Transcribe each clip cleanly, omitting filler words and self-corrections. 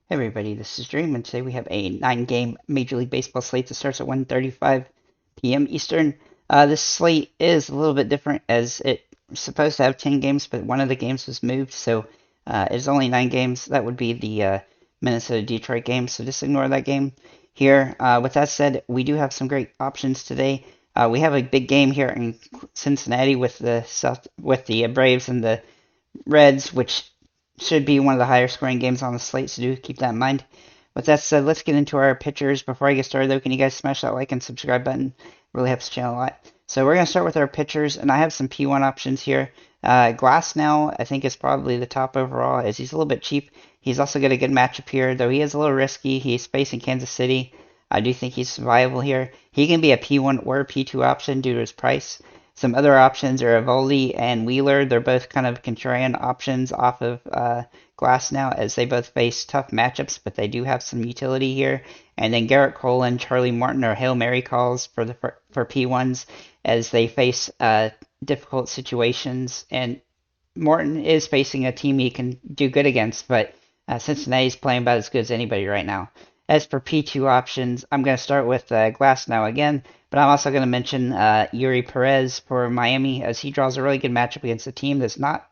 Hey everybody, this is Dream, and today we have a 9-game Major League Baseball slate that starts at 1:35 p.m. Eastern. This slate is a little bit different as it's supposed to have 10 games, but one of the games was moved, so it's only 9 games. That would be the Minnesota-Detroit game, so just ignore that game here. With that said, we do have some great options today. We have a big game here in Cincinnati with the Braves and the Reds, which should be one of the higher scoring games on the slate, so do keep that in mind. With that said, let's get into our pitchers. Before I get started, though, can you guys smash that like and subscribe button? It really helps the channel a lot. So we're going to start with our pitchers, and I have some P1 options here. Glass now, I think, is probably the top overall, as he's a little bit cheap. He's also got a good matchup here, though he is a little risky. He's facing Kansas City. I do think he's viable here. He can be a P1 or a P2 option due to his price. Some other options are Evoldi and Wheeler. They're both kind of contrarian options off of Glass now, as they both face tough matchups, but they do have some utility here. And then Garrett Cole and Charlie Morton are Hail Mary calls for P1s as they face difficult situations. And Morton is facing a team he can do good against, but Cincinnati's playing about as good as anybody right now. As for P2 options, I'm going to start with Glass now again. But I'm also going to mention Yuri Perez for Miami, as he draws a really good matchup against a team that's not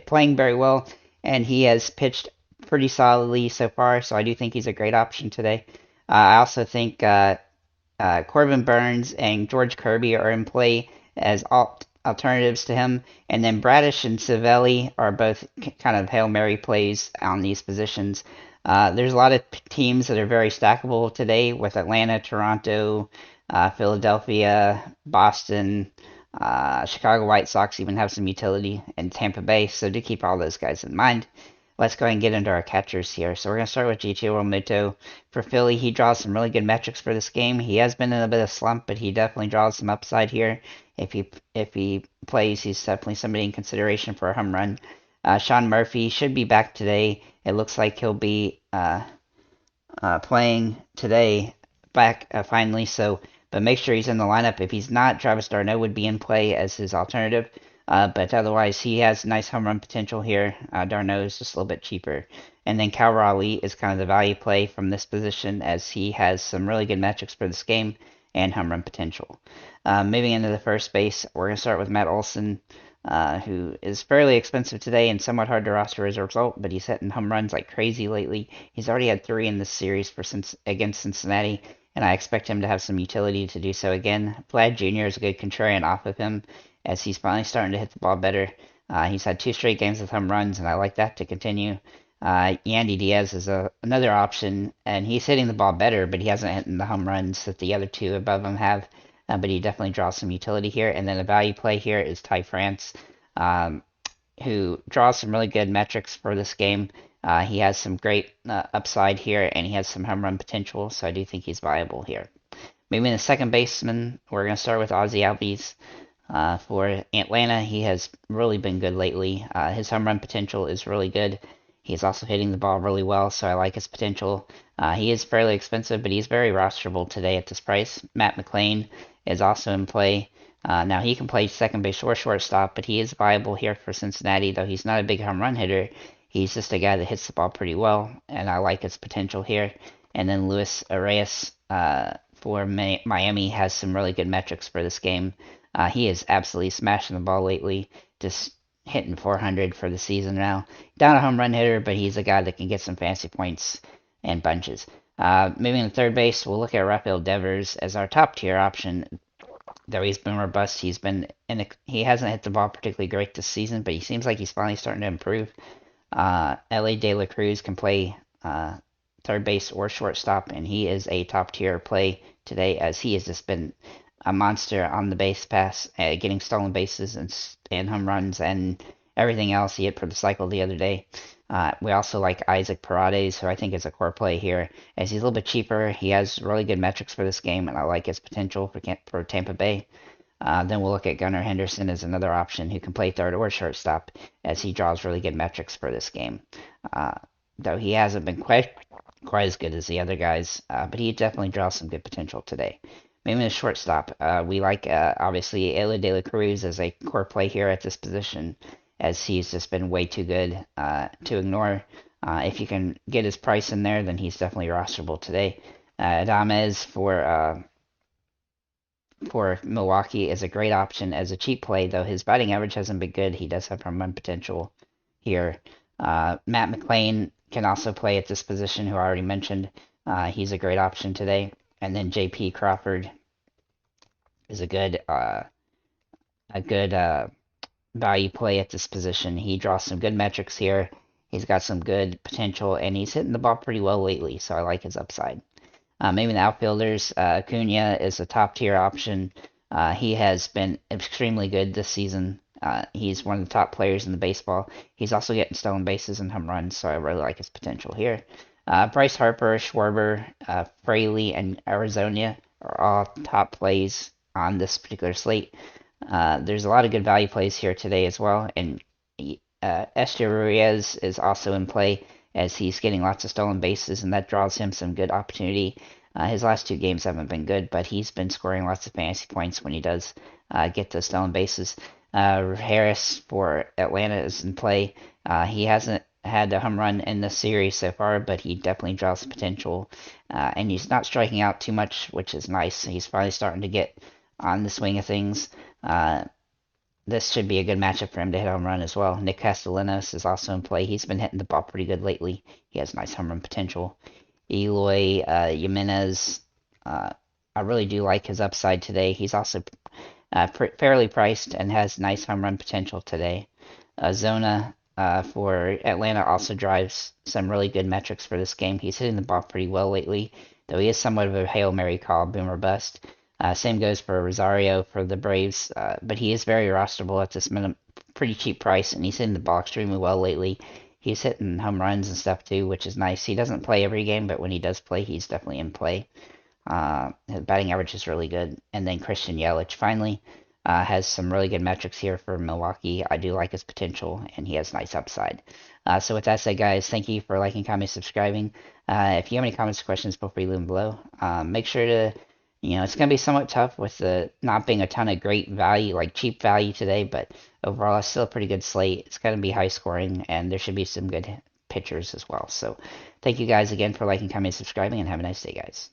playing very well, and he has pitched pretty solidly so far, so I do think he's a great option today. I also think Corbin Burns and George Kirby are in play as alternatives to him, and then Bradish and Savelli are both kind of Hail Mary plays on these positions. There's a lot of teams that are very stackable today with Atlanta, Toronto, Philadelphia, Boston, Chicago White Sox even have some utility, and Tampa Bay, so do keep all those guys in mind. Let's go ahead and get into our catchers here. So we're going to start with G.T. Realmuto. For Philly, he draws some really good metrics for this game. He has been in a bit of slump, but he definitely draws some upside here. If he plays, he's definitely somebody in consideration for a home run. Sean Murphy should be back today. It looks like he'll be playing today back finally, so but make sure he's in the lineup. If he's not, Travis d'Arnaud would be in play as his alternative. But otherwise, he has nice home run potential here. d'Arnaud is just a little bit cheaper. And then Cal Raleigh is kind of the value play from this position, as he has some really good metrics for this game and home run potential. Moving into the first base, we're going to start with Matt Olson, who is fairly expensive today and somewhat hard to roster as a result, but he's hitting home runs like crazy lately. He's already had 3 in this series against Cincinnati, and I expect him to have some utility to do so again. Vlad Jr. is a good contrarian off of him, as he's finally starting to hit the ball better. He's had 2 straight games with home runs, and I like that to continue. Yandy Diaz is another option, and he's hitting the ball better, but he hasn't hit the home runs that the other 2 above him have. But he definitely draws some utility here. And then a value play here is Ty France, who draws some really good metrics for this game. He has some great upside here, and he has some home run potential, so I do think he's viable here. Maybe in the second baseman, we're going to start with Ozzie Albies. For Atlanta, he has really been good lately. His home run potential is really good. He's also hitting the ball really well, so I like his potential. He is fairly expensive, but he's very rosterable today at this price. Matt McLain is also in play. Now, he can play second base or shortstop, but he is viable here for Cincinnati, though he's not a big home run hitter. He's just a guy that hits the ball pretty well, and I like his potential here. And then Luis Arias for Miami has some really good metrics for this game. He is absolutely smashing the ball lately, just hitting 400 for the season now. Not a home run hitter, but he's a guy that can get some fancy points and bunches. Moving to third base, we'll look at Rafael Devers as our top tier option. Though he's been robust, he hasn't hit the ball particularly great this season, but he seems like he's finally starting to improve. L.A. De La Cruz can play third base or shortstop, and he is a top tier play today, as he has just been a monster on the base pass, getting stolen bases and home runs and everything else. He hit for the cycle the other day. We also like Isaac Paredes, who I think is a core play here, as he's a little bit cheaper. He has really good metrics for this game, and I like his potential for Tampa Bay. Then we'll look at Gunnar Henderson as another option who can play third or shortstop, as he draws really good metrics for this game. Though he hasn't been quite as good as the other guys, but he definitely draws some good potential today. Maybe a shortstop. We like, obviously, Eloy De La Cruz as a core play here at this position, as he's just been way too good to ignore. If you can get his price in there, then he's definitely rosterable today. Adamez for Milwaukee is a great option as a cheap play, though his batting average hasn't been good. He does have home run potential here. Matt McLain can also play at this position, who I already mentioned. He's a great option today. And then J.P. Crawford is a good value play at this position. He draws some good metrics here. He's got some good potential, and he's hitting the ball pretty well lately, so I like his upside. Maybe the outfielders, Acuna is a top tier option. He has been extremely good this season. He's one of the top players in the baseball. He's also getting stolen bases and home runs, so I really like his potential here. Bryce Harper, Schwarber, Fraley, and Arizona are all top plays on this particular slate. There's a lot of good value plays here today as well, and Esteury Ruiz is also in play as he's getting lots of stolen bases, and that draws him some good opportunity. His last 2 games haven't been good, but he's been scoring lots of fantasy points when he does get those stolen bases. Harris for Atlanta is in play. He hasn't had a home run in this series so far, but he definitely draws potential, and he's not striking out too much, which is nice. He's finally starting to get on the swing of things. This should be a good matchup for him to hit a home run as well. Nick Castellanos is also in play. He's been hitting the ball pretty good lately. He has nice home run potential. Eloy Jimenez, I really do like his upside today. He's also fairly priced and has nice home run potential today. Zona for Atlanta also drives some really good metrics for this game. He's hitting the ball pretty well lately, though he is somewhat of a Hail Mary call, boom or bust. Same goes for Rosario for the Braves, but he is very rosterable at this pretty cheap price, and he's hitting the ball extremely well lately. He's hitting home runs and stuff too, which is nice. He doesn't play every game, but when he does play, he's definitely in play. His batting average is really good. And then Christian Yelich finally has some really good metrics here for Milwaukee. I do like his potential, and he has nice upside. So with that said, guys, thank you for liking, commenting, subscribing. If you have any comments or questions, feel free to leave them below. Make sure to it's going to be somewhat tough with the not being a ton of great value, like cheap value today, but overall, it's still a pretty good slate. It's going to be high scoring, and there should be some good pitchers as well. So, thank you guys again for liking, commenting, subscribing, and have a nice day, guys.